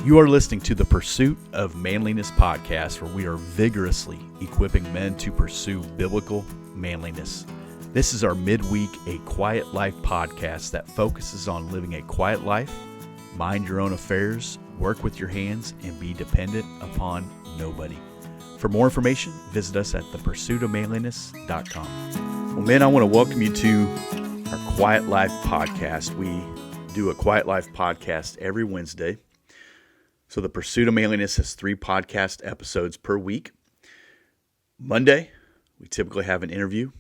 You are listening to the Pursuit of Manliness podcast, where we are vigorously equipping men to pursue biblical manliness. This is our midweek A Quiet Life podcast that focuses on living a quiet life, mind your own affairs, work with your hands, and be dependent upon nobody. For more information, visit us at thepursuitofmanliness.com. Well, men, I want to welcome you to our Quiet Life podcast. We do a Quiet Life podcast every Wednesday. So the Pursuit of Manliness has 3 podcast episodes per week. Monday, we typically have an interview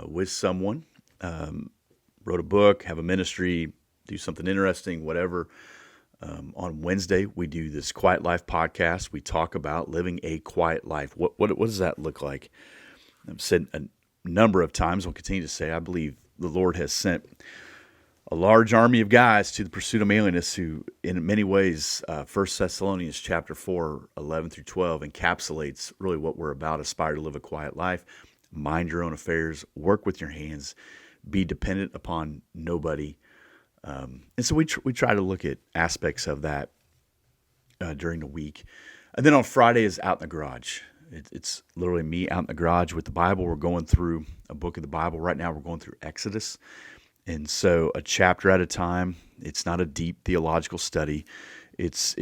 with someone, wrote a book, have a ministry, do something interesting, whatever. On Wednesday, we do this Quiet Life podcast. We talk about living a quiet life. What does that look like? I've said a number of times, I'll continue to say, I believe the Lord has sent a large army of guys to the pursuit of manliness who, in many ways, 1 Thessalonians chapter 4, 11 through 12 encapsulates really what we're about. Aspire to live a quiet life, mind your own affairs, work with your hands, be dependent upon nobody. And so we try to look at aspects of that during the week. And then on Friday is Out in the Garage. It's literally me out in the garage with the Bible. We're going through a book of the Bible. Right now we're going through Exodus. And so a chapter at a time. It's not a deep theological study. It's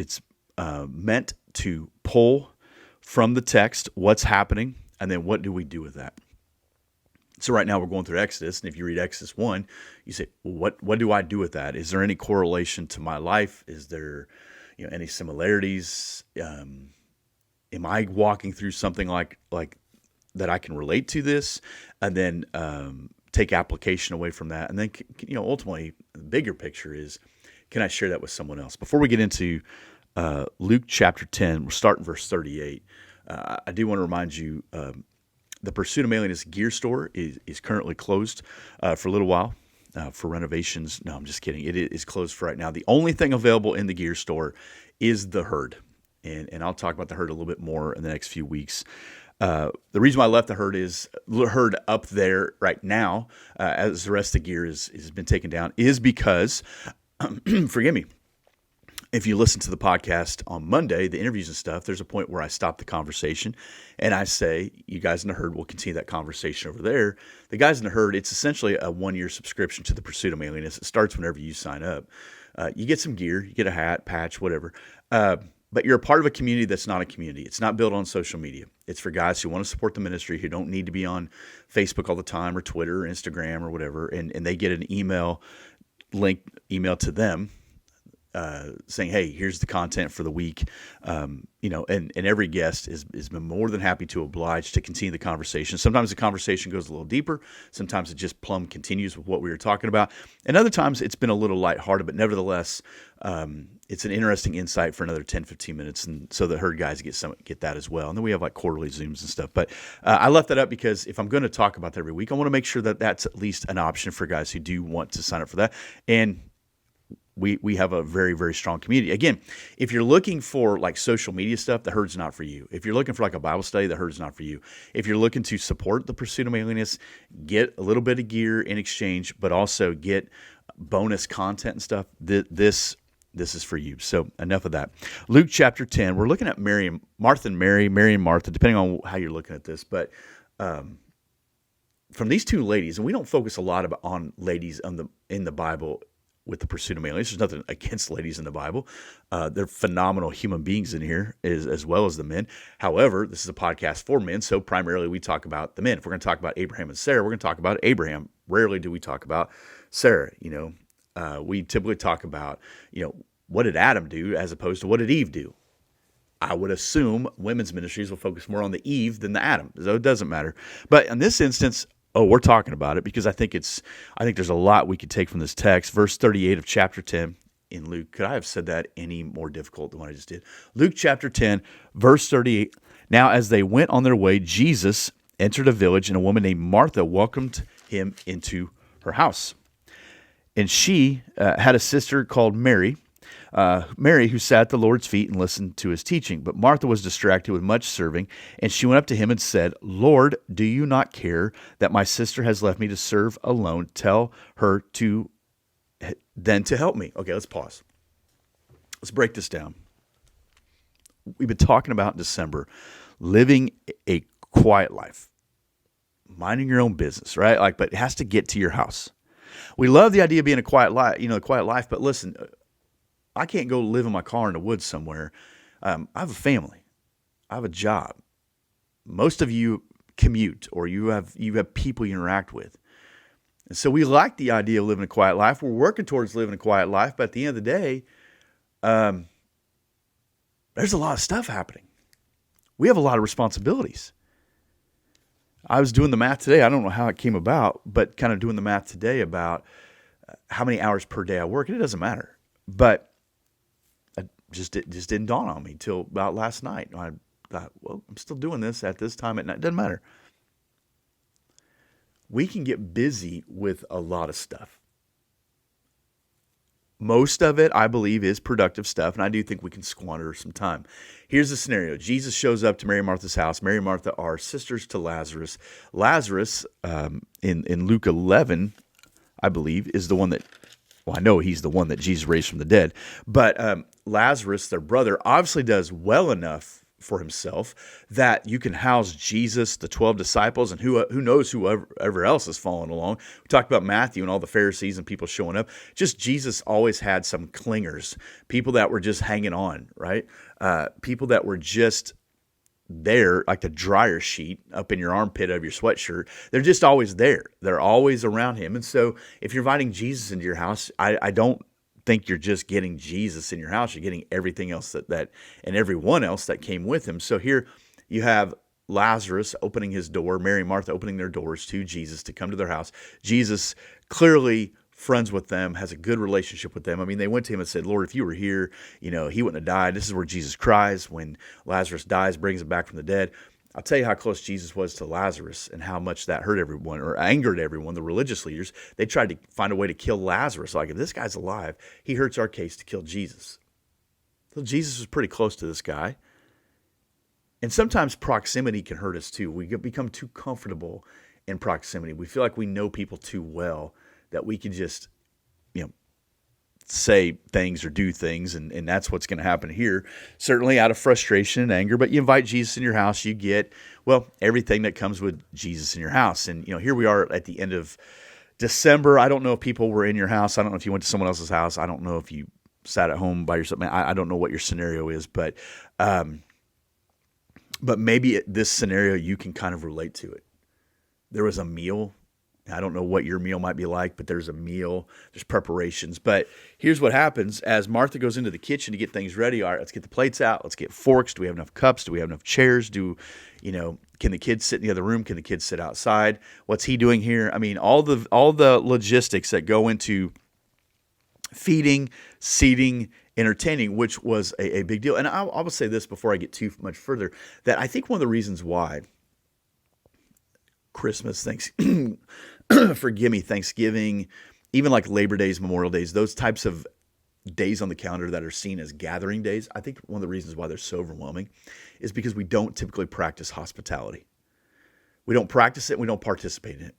meant to pull from the text what's happening, and then what do we do with that? So right now we're going through Exodus, and if you read Exodus 1, you say, well, what do I do with that? Is there any correlation to my life? Is there any similarities? Am I walking through something like that I can relate to this? And then take application away from that. And then, ultimately, the bigger picture is, can I share that with someone else? Before we get into Luke chapter 10, we'll start in verse 38. I do want to remind you, the Pursuit of Manliness gear store is currently closed for a little while for renovations. No, I'm just kidding. It is closed for right now. The only thing available in the gear store is the herd. And I'll talk about the herd a little bit more in the next few weeks. The reason why I left the herd up there right now, as the rest of the gear has been taken down, is because, forgive me, if you listen to the podcast on Monday, the interviews and stuff, there's a point where I stop the conversation and I say, you guys in the herd will continue that conversation over there. The guys in the herd, it's essentially a 1-year subscription to the Pursuit of Manliness. It starts whenever you sign up. You get some gear, you get a hat, patch, whatever. But you're a part of a community that's not a community. It's not built on social media. It's for guys who want to support the ministry, who don't need to be on Facebook all the time or Twitter or Instagram or whatever. And they get an email to them saying, hey, here's the content for the week. And every guest has been more than happy to oblige to continue the conversation. Sometimes the conversation goes a little deeper. Sometimes it just plumb continues with what we were talking about. And other times it's been a little lighthearted, but nevertheless, it's an interesting insight for another 10, 15 minutes. And so the herd guys get that as well. And then we have like quarterly Zooms and stuff. But I left that up because if I'm going to talk about that every week, I want to make sure that that's at least an option for guys who do want to sign up for that. And we have a very, very strong community. Again, if you're looking for like social media stuff, the herd's not for you. If you're looking for like a Bible study, the herd's not for you. If you're looking to support the Pursuit of Manliness, get a little bit of gear in exchange, but also get bonus content and stuff, this is for you. So enough of that. Luke chapter 10, we're looking at Mary and Martha, depending on how you're looking at this. But from these two ladies, and we don't focus a lot on ladies in the Bible with the Pursuit of Manliness. There's nothing against ladies in the Bible. They're phenomenal human beings in here as well as the men. However, this is a podcast for men, so primarily we talk about the men. If we're going to talk about Abraham and Sarah, we're going to talk about Abraham. Rarely do we talk about Sarah. We typically talk about, what did Adam do as opposed to what did Eve do? I would assume women's ministries will focus more on the Eve than the Adam, so it doesn't matter. But in this instance, we're talking about it because I think there's a lot we could take from this text. Verse 38 of chapter 10 in Luke. Could I have said that any more difficult than what I just did? Luke chapter 10, verse 38. Now, as they went on their way, Jesus entered a village, and a woman named Martha welcomed him into her house. And she had a sister called Mary, who sat at the Lord's feet and listened to his teaching. But Martha was distracted with much serving, and she went up to him and said, Lord, do you not care that my sister has left me to serve alone? Tell her to help me. Okay, let's pause. Let's break this down. we've been talking about in December, living a quiet life, minding your own business, right? Like, but it has to get to your house. We love the idea of being a quiet life, a quiet life. But listen, I can't go live in my car in the woods somewhere. I have a family. I have a job. Most of you commute, or you have people you interact with. And so we like the idea of living a quiet life. We're working towards living a quiet life, but at the end of the day, there's a lot of stuff happening. We have a lot of responsibilities. I was doing the math today. I don't know how it came about, but kind of doing the math today about how many hours per day I work, and it doesn't matter. But it just didn't dawn on me till about last night. I thought, well, I'm still doing this at this time at night. It doesn't matter. We can get busy with a lot of stuff. Most of it, I believe, is productive stuff, and I do think we can squander some time. Here's the scenario. Jesus shows up to Mary and Martha's house. Mary and Martha are sisters to Lazarus. Lazarus, in Luke 11, I believe, is the one that, well, I know he's the one that Jesus raised from the dead, but Lazarus, their brother, obviously does well enough for himself that you can house Jesus, the 12 disciples, and who knows whoever else is following along. We talked about Matthew and all the Pharisees and people showing up. Just Jesus always had some clingers, people that were just hanging on, right? People that were just there, like the dryer sheet up in your armpit of your sweatshirt. They're just always there. They're always around him. And so if you're inviting Jesus into your house, I don't think you're just getting Jesus in your house. You're getting everything else that and everyone else that came with him. So here you have Lazarus opening his door, Mary and Martha opening their doors to Jesus to come to their house. Jesus clearly friends with them, has a good relationship with them. I mean, they went to him and said, Lord, if you were here, he wouldn't have died. This is where Jesus cries when Lazarus dies, brings him back from the dead. I'll tell you how close Jesus was to Lazarus and how much that hurt everyone or angered everyone, the religious leaders. They tried to find a way to kill Lazarus. Like, if this guy's alive, he hurts our case to kill Jesus. So Jesus was pretty close to this guy. And sometimes proximity can hurt us too. We become too comfortable in proximity. We feel like we know people too well that we can just, say things or do things, and that's what's going to happen here, certainly out of frustration and anger. But you invite Jesus in your house, you get, everything that comes with Jesus in your house. And, here we are at the end of December. I don't know if people were in your house. I don't know if you went to someone else's house. I don't know if you sat at home by yourself. I don't know what your scenario is, but maybe this scenario, you can kind of relate to it. There was a meal. I don't know what your meal might be like, but there's a meal, there's preparations. But here's what happens as Martha goes into the kitchen to get things ready. All right, let's get the plates out. Let's get forks. Do we have enough cups? Do we have enough chairs? Can the kids sit in the other room? Can the kids sit outside? What's he doing here? I mean, all the logistics that go into feeding, seating, entertaining, which was a big deal. And I will say this before I get too much further, that I think one of the reasons why Christmas, Thanksgiving, even like Labor Days, Memorial Days, those types of days on the calendar that are seen as gathering days, I think one of the reasons why they're so overwhelming is because we don't typically practice hospitality. We don't practice it. We don't participate in it.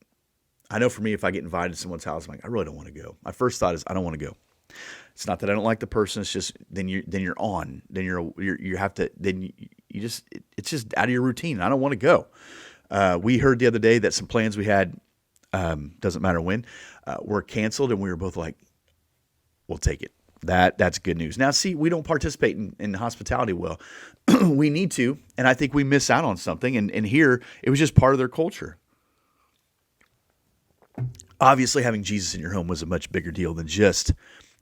I know for me, if I get invited to someone's house, I'm like, I really don't want to go. My first thought is, I don't want to go. It's not that I don't like the person. It's just then you're on. Then you have to. Then you just it's just out of your routine. I don't want to go. We heard the other day that some plans we had, doesn't matter when, were canceled, and we were both like, we'll take it. That's good news. Now, see, we don't participate in hospitality well. We need to, and I think we miss out on something. And here, it was just part of their culture. Obviously, having Jesus in your home was a much bigger deal than just,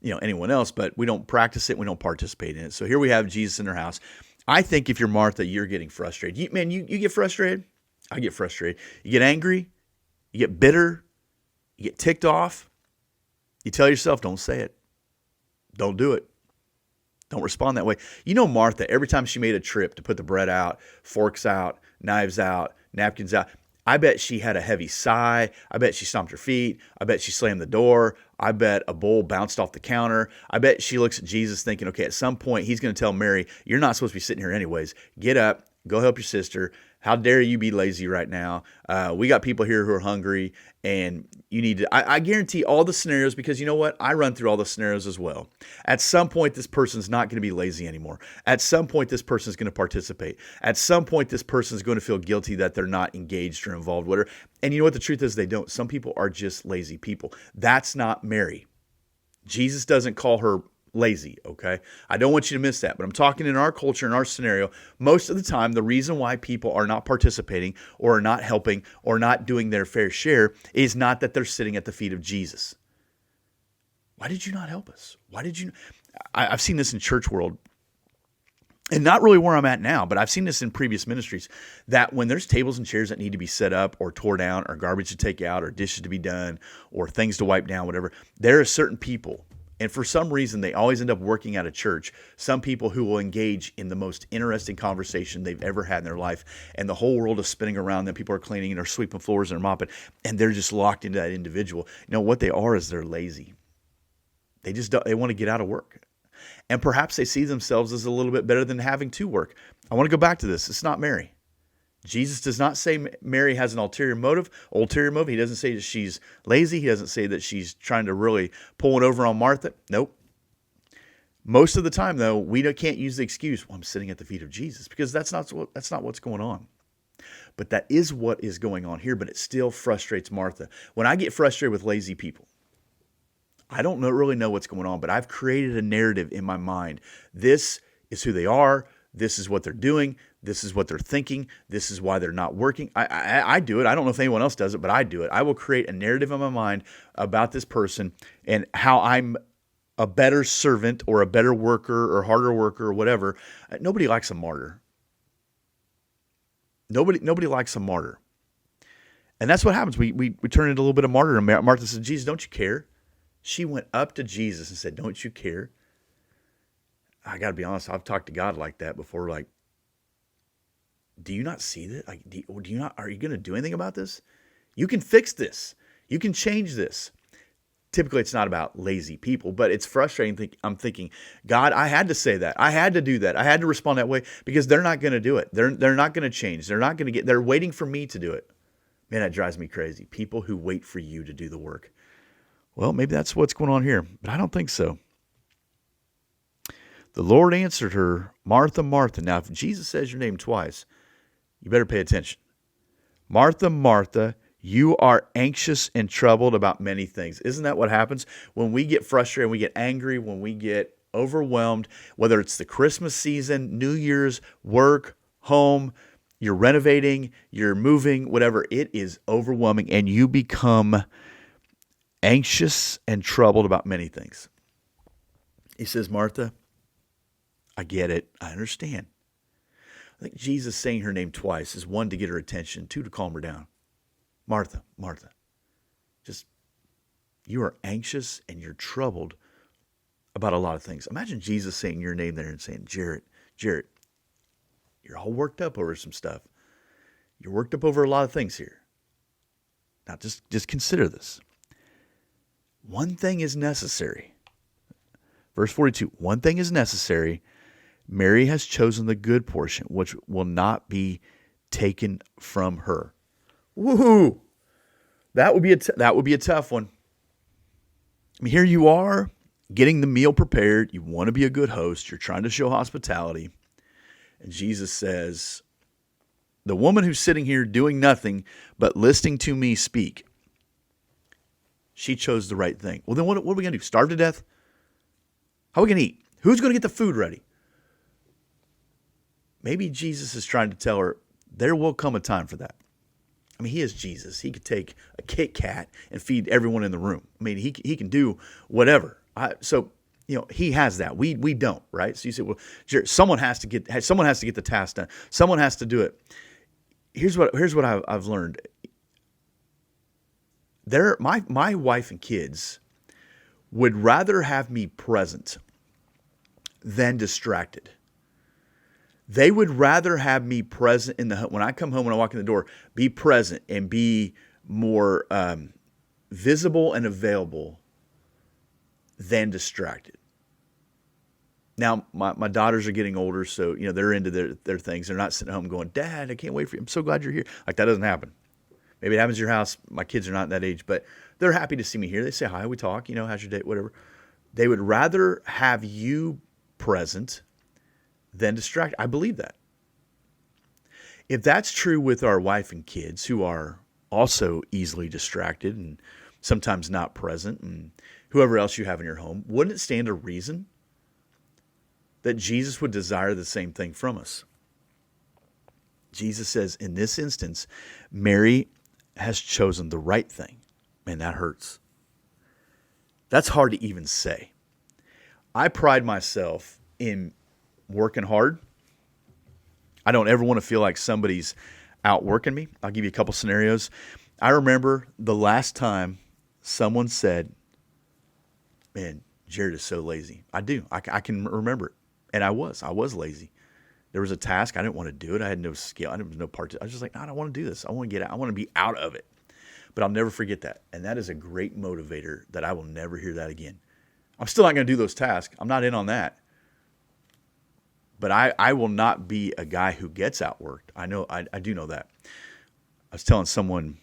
anyone else, but we don't practice it. We don't participate in it. So here we have Jesus in their house. I think if you're Martha, you're getting frustrated. You get frustrated. I get frustrated. You get angry. You get bitter. You get ticked off. You tell yourself, don't say it. Don't do it. Don't respond that way. Martha, every time she made a trip to put the bread out, forks out, knives out, napkins out, I bet she had a heavy sigh. I bet she stomped her feet. I bet she slammed the door. I bet a bowl bounced off the counter. I bet she looks at Jesus thinking, okay, at some point he's going to tell Mary, you're not supposed to be sitting here anyways. Get up Go help your sister. How dare you be lazy right now? We got people here who are hungry, and you need to. I guarantee all the scenarios, because you know what? I run through all the scenarios as well. At some point, this person's not going to be lazy anymore. At some point, this person's going to participate. At some point, this person's going to feel guilty that they're not engaged or involved with her. And you know what? The truth is, they don't. Some people are just lazy people. That's not Mary. Jesus doesn't call her lazy, okay? I don't want you to miss that, but I'm talking in our culture, in our scenario, most of the time, the reason why people are not participating or are not helping or not doing their fair share is not that they're sitting at the feet of Jesus. Why did you not help us? Why did you? I've seen this in church world, and not really where I'm at now, but I've seen this in previous ministries, that when there's tables and chairs that need to be set up or tore down or garbage to take out or dishes to be done or things to wipe down, whatever, there are certain people, and for some reason, they always end up working at a church, some people who will engage in the most interesting conversation they've ever had in their life, and the whole world is spinning around them. People are cleaning and are sweeping floors and are mopping, and they're just locked into that individual. You know, what they are is they're lazy. They just don't, they want to get out of work. And perhaps they see themselves as a little bit better than having to work. I want to go back to this. It's not Mary. Jesus does not say Mary has an ulterior motive. He doesn't say that she's lazy. He doesn't say that she's trying to really pull it over on Martha. Nope. Most of the time, though, we can't use the excuse, well, I'm sitting at the feet of Jesus, because that's not what's going on. But that is what is going on here, but it still frustrates Martha. When I get frustrated with lazy people, I don't really know what's going on, but I've created a narrative in my mind. This is who they are. This is what they're doing. This is what they're thinking. This is why they're not working. I do it. I don't know if anyone else does it, but I do it. I will create a narrative in my mind about this person and how I'm a better servant or a better worker or harder worker or whatever. Nobody likes a martyr. Nobody likes a martyr. And that's what happens. We turn into a little bit of martyrdom. Martha said, Jesus, don't you care? She went up to Jesus and said, don't you care? I got to be honest. I've talked to God like that before. Like, do you not see that? Like, are you going to do anything about this? You can fix this. You can change this. Typically, it's not about lazy people, but it's frustrating. I'm thinking, God, I had to say that. I had to do that. I had to respond that way because they're not going to do it. They're not going to change. They're waiting for me to do it. Man, that drives me crazy. People who wait for you to do the work. Well, maybe that's what's going on here, but I don't think so. The Lord answered her, Martha, Martha. Now, if Jesus says your name twice, you better pay attention. Martha, Martha, you are anxious and troubled about many things. Isn't that what happens when we get frustrated, we get angry, when we get overwhelmed, whether it's the Christmas season, New Year's, work, home, you're renovating, you're moving, whatever, it is overwhelming, and you become anxious and troubled about many things. He says, Martha, I get it. I understand. I think Jesus saying her name twice is one, to get her attention, two, to calm her down. Martha, Martha, just, you are anxious and you're troubled about a lot of things. Imagine Jesus saying your name there and saying, Jarrett, you're all worked up over some stuff. You're worked up over a lot of things here. Now just consider this. One thing is necessary. Verse 42, one thing is necessary. Mary has chosen the good portion, which will not be taken from her. Woohoo! That would be a tough one. I mean, here you are, getting the meal prepared. You want to be a good host. You're trying to show hospitality. And Jesus says, the woman who's sitting here doing nothing but listening to me speak, she chose the right thing. Well, then what are we going to do? Starve to death? How are we going to eat? Who's going to get the food ready? Maybe Jesus is trying to tell her there will come a time for that. I mean, he is Jesus. He could take a Kit Kat and feed everyone in the room. I mean, he can do whatever. So he has that. We don't, right? So you say, well, someone has to get the task done. Someone has to do it. Here's what I've learned. My wife and kids would rather have me present than distracted. They would rather have me present when I come home, when I walk in the door, be present and be more visible and available than distracted. Now, my daughters are getting older, so, they're into their things. They're not sitting home going, Dad, I can't wait for you. I'm so glad you're here. Like, that doesn't happen. Maybe it happens at your house. My kids are not that age, but they're happy to see me here. They say hi, we talk, how's your day, whatever. They would rather have you present than distract. I believe that. If that's true with our wife and kids, who are also easily distracted and sometimes not present, and whoever else you have in your home, wouldn't it stand to reason that Jesus would desire the same thing from us? Jesus says, in this instance, Mary has chosen the right thing. Man, that hurts. That's hard to even say. I pride myself in working hard. I don't ever want to feel like somebody's outworking me. I'll give you a couple scenarios. I remember the last time someone said, man, Jared is so lazy. I do. I can remember it. And I was lazy. There was a task. I didn't want to do it. I had no skill. I had no part to. I was just like, no, I don't want to do this. I want to get out. I want to be out of it. But I'll never forget that. And that is a great motivator that I will never hear that again. I'm still not going to do those tasks. I'm not in on that. But I will not be a guy who gets outworked. I know. I do know that. I was telling someone,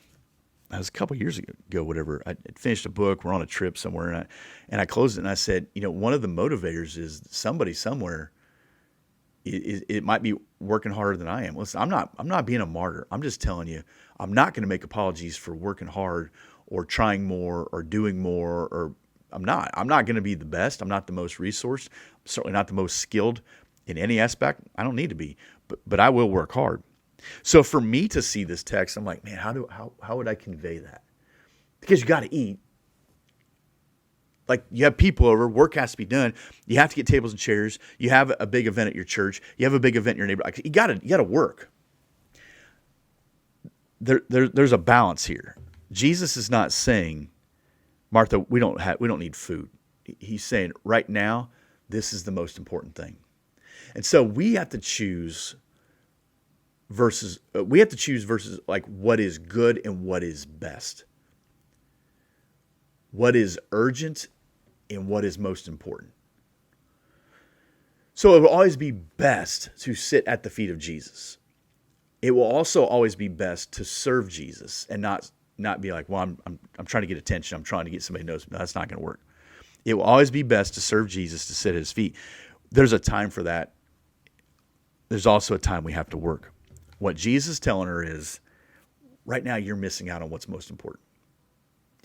that was a couple of years ago, whatever. I finished a book. We're on a trip somewhere. And I closed it and I said, one of the motivators is somebody somewhere. It might be working harder than I am. Listen, I'm not being a martyr. I'm just telling you, I'm not going to make apologies for working hard or trying more or doing more. Or I'm not going to be the best. I'm not the most resourced. I'm certainly not the most skilled in any aspect. I don't need to be, but I will work hard. So for me to see this text, I'm like, man, how would I convey that? Because you got to eat. Like, you have people over, work has to be done. You have to get tables and chairs. You have a big event at your church. You have a big event in your neighborhood. You got to work. There's a balance here. Jesus is not saying, Martha, we don't need food. He's saying right now, this is the most important thing. And so we have to choose versus like what is good and what is best. What is urgent and what is most important. So it will always be best to sit at the feet of Jesus. It will also always be best to serve Jesus and not be like, well, I'm trying to get attention. I'm trying to get somebody to notice. No, that's not going to work. It will always be best to serve Jesus, to sit at his feet. There's a time for that. There's also a time we have to work. What Jesus is telling her is, right now you're missing out on what's most important.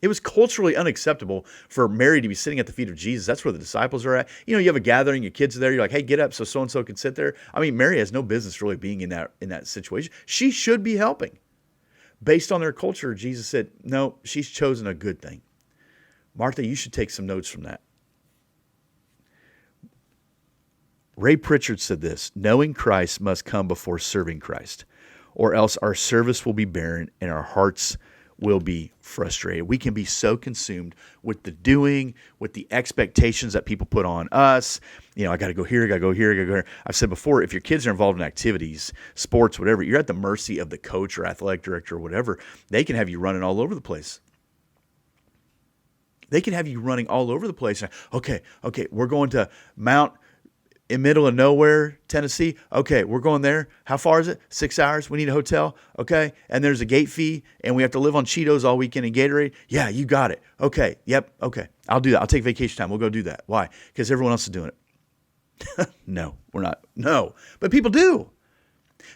It was culturally unacceptable for Mary to be sitting at the feet of Jesus. That's where the disciples are at. You have a gathering, your kids are there. You're like, hey, get up so so-and-so can sit there. I mean, Mary has no business really being in that situation. She should be helping. Based on their culture, Jesus said, no, she's chosen a good thing. Martha, you should take some notes from that. Ray Pritchard said this, knowing Christ must come before serving Christ, or else our service will be barren and our hearts will be frustrated. We can be so consumed with the doing, with the expectations that people put on us. I got to go here, I got to go here, I got to go here. I've said before, if your kids are involved in activities, sports, whatever, you're at the mercy of the coach or athletic director or whatever. They can have you running all over the place. Okay, we're going to Mount in middle of nowhere, Tennessee. Okay, we're going there. How far is it? 6 hours. We need a hotel. Okay, and there's a gate fee, and we have to live on Cheetos all weekend and Gatorade. Yeah, you got it. Okay, yep, okay. I'll do that. I'll take vacation time. We'll go do that. Why? Because everyone else is doing it. No, we're not. No, but people do.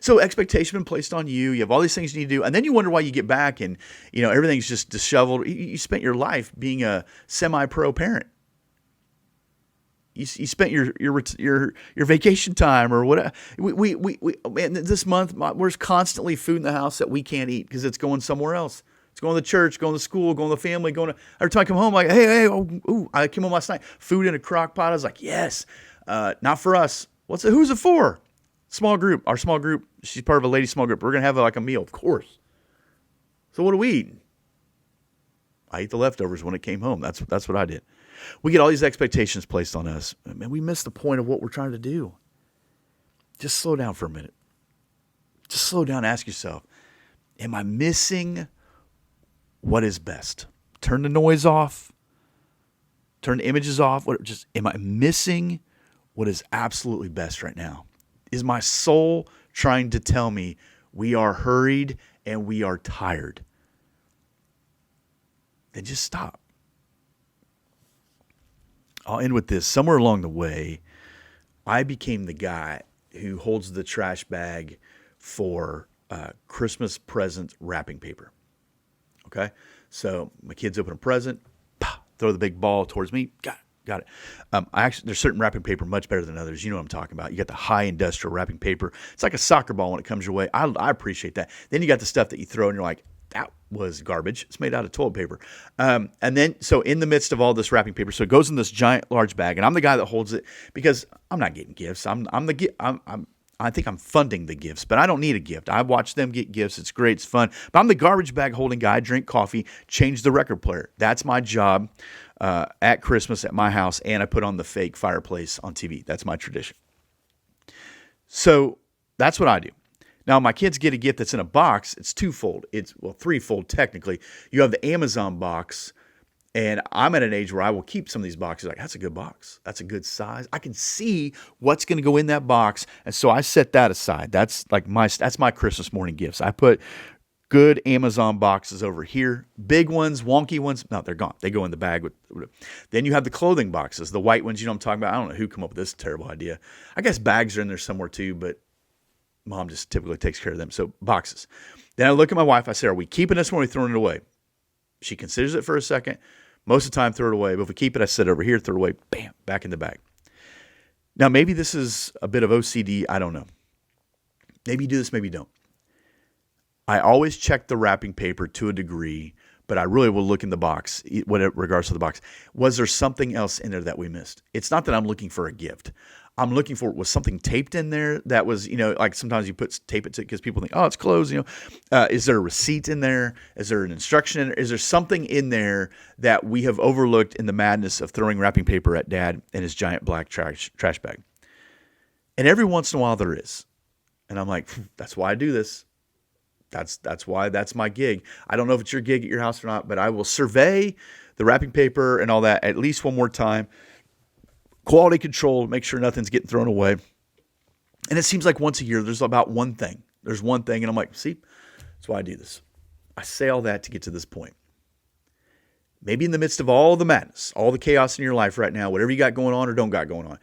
So expectation been placed on you. You have all these things you need to do, and then you wonder why you get back and everything's just disheveled. You spent your life being a semi-pro parent. You spent your vacation time or whatever. Man, this month there's constantly food in the house that we can't eat because it's going somewhere else. It's going to church, going to school, going to family, every time I come home, like, hey, I came home last night, food in a crock pot. I was like, yes, not for us. Who's it for? Small group. Our small group, she's part of a lady small group. We're going to have like a meal, of course. So what do we eat? I ate the leftovers when it came home. That's what I did. We get all these expectations placed on us. Man, we miss the point of what we're trying to do. Just slow down for a minute. Just slow down and ask yourself, am I missing what is best? Turn the noise off. Turn the images off. Am I missing what is absolutely best right now? Is my soul trying to tell me we are hurried and we are tired? Then just stop. I'll end with this. Somewhere along the way, I became the guy who holds the trash bag for Christmas present wrapping paper. Okay? So my kids open a present, throw the big ball towards me. Got it. There's certain wrapping paper much better than others. You know what I'm talking about. You got the high industrial wrapping paper. It's like a soccer ball when it comes your way. I appreciate that. Then you got the stuff that you throw and you're like, that was garbage. It's made out of toilet paper. And then, so in the midst of all this wrapping paper, so it goes in this giant, large bag, and I'm the guy that holds it because I'm not getting gifts. I think I'm funding the gifts, but I don't need a gift. I watch them get gifts. It's great. It's fun. But I'm the garbage bag holding guy. I drink coffee, change the record player. That's my job at Christmas at my house, and I put on the fake fireplace on TV. That's my tradition. So that's what I do. Now, my kids get a gift that's in a box. It's twofold. It's, threefold technically. You have the Amazon box, and I'm at an age where I will keep some of these boxes. Like, that's a good box. That's a good size. I can see what's going to go in that box, and so I set that aside. That's my Christmas morning gifts. I put good Amazon boxes over here. Big ones, wonky ones, no, they're gone. They go in the bag. Then you have the clothing boxes, the white ones. You know what I'm talking about? I don't know who came up with this terrible idea. I guess bags are in there somewhere too, but Mom just typically takes care of them. So boxes. Then I look at my wife. I say, are we keeping this one or are we throwing it away? She considers it for a second. Most of the time, throw it away. But if we keep it, I set it over here, throw it away, bam, back in the bag. Now, maybe this is a bit of OCD. I don't know. Maybe you do this, maybe you don't. I always check the wrapping paper to a degree, but I really will look in the box, regards to the box. Was there something else in there that we missed? It's not that I'm looking for a gift. I'm looking for, was something taped in there that was, like sometimes you tape it to, because people think, oh, it's closed, is there a receipt in there? Is there an instruction in there? Is there something in there that we have overlooked in the madness of throwing wrapping paper at Dad and his giant black trash bag? And every once in a while there is. And I'm like, that's why I do this. That's why that's my gig. I don't know if it's your gig at your house or not, but I will survey the wrapping paper and all that at least one more time. Quality control, make sure nothing's getting thrown away. And it seems like once a year, there's about one thing. There's one thing, and I'm like, see, that's why I do this. I say all that to get to this point. Maybe in the midst of all the madness, all the chaos in your life right now, whatever you got going on or don't got going on,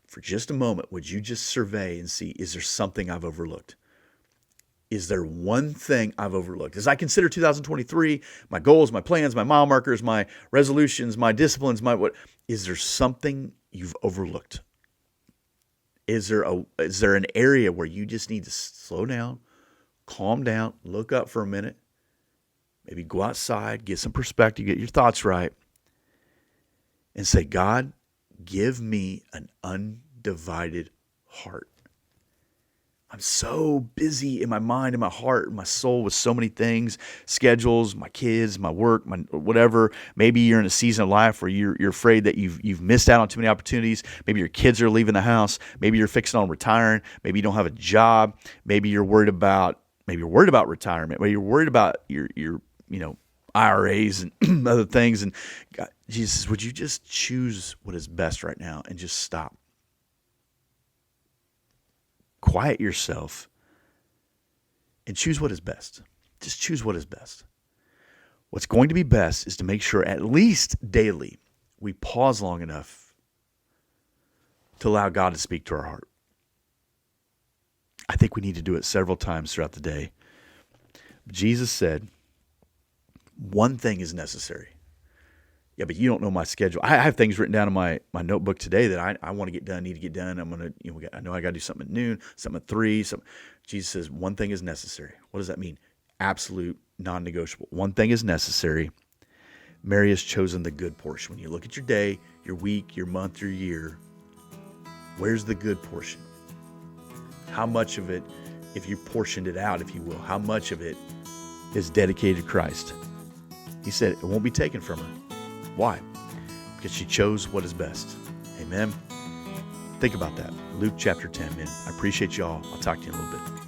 for just a moment, would you just survey and see, is there something I've overlooked? Is there one thing I've overlooked? As I consider 2023, my goals, my plans, my mile markers, my resolutions, my disciplines, is there something you've overlooked? Is there an area where you just need to slow down, calm down, look up for a minute, maybe go outside, get some perspective, get your thoughts right, and say, God, give me an undivided heart. I'm so busy in my mind and my heart and my soul with so many things, schedules, my kids, my work, my whatever. Maybe you're in a season of life where you're afraid that you've missed out on too many opportunities. Maybe your kids are leaving the house. Maybe you're fixing on retiring. Maybe you don't have a job. Maybe you're worried about retirement. Maybe you're worried about your IRAs and other things. And God, Jesus, would you just choose what is best right now and just stop? Quiet yourself and choose what is best. Just choose what is best. What's going to be best is to make sure at least daily we pause long enough to allow God to speak to our heart. I think we need to do it several times throughout the day. Jesus said, one thing is necessary. Yeah, but you don't know my schedule. I have things written down in my notebook today that I want to get done, need to get done. I'm going to, I know I got to do something at noon, something at 3. Jesus says one thing is necessary. What does that mean? Absolute, non-negotiable. One thing is necessary. Mary has chosen the good portion. When you look at your day, your week, your month, your year, where's the good portion? How much of it, if you portioned it out, if you will, how much of it is dedicated to Christ? He said it won't be taken from her. Why? Because she chose what is best. Amen. Think about that. Luke chapter 10, man. I appreciate y'all. I'll talk to you in a little bit.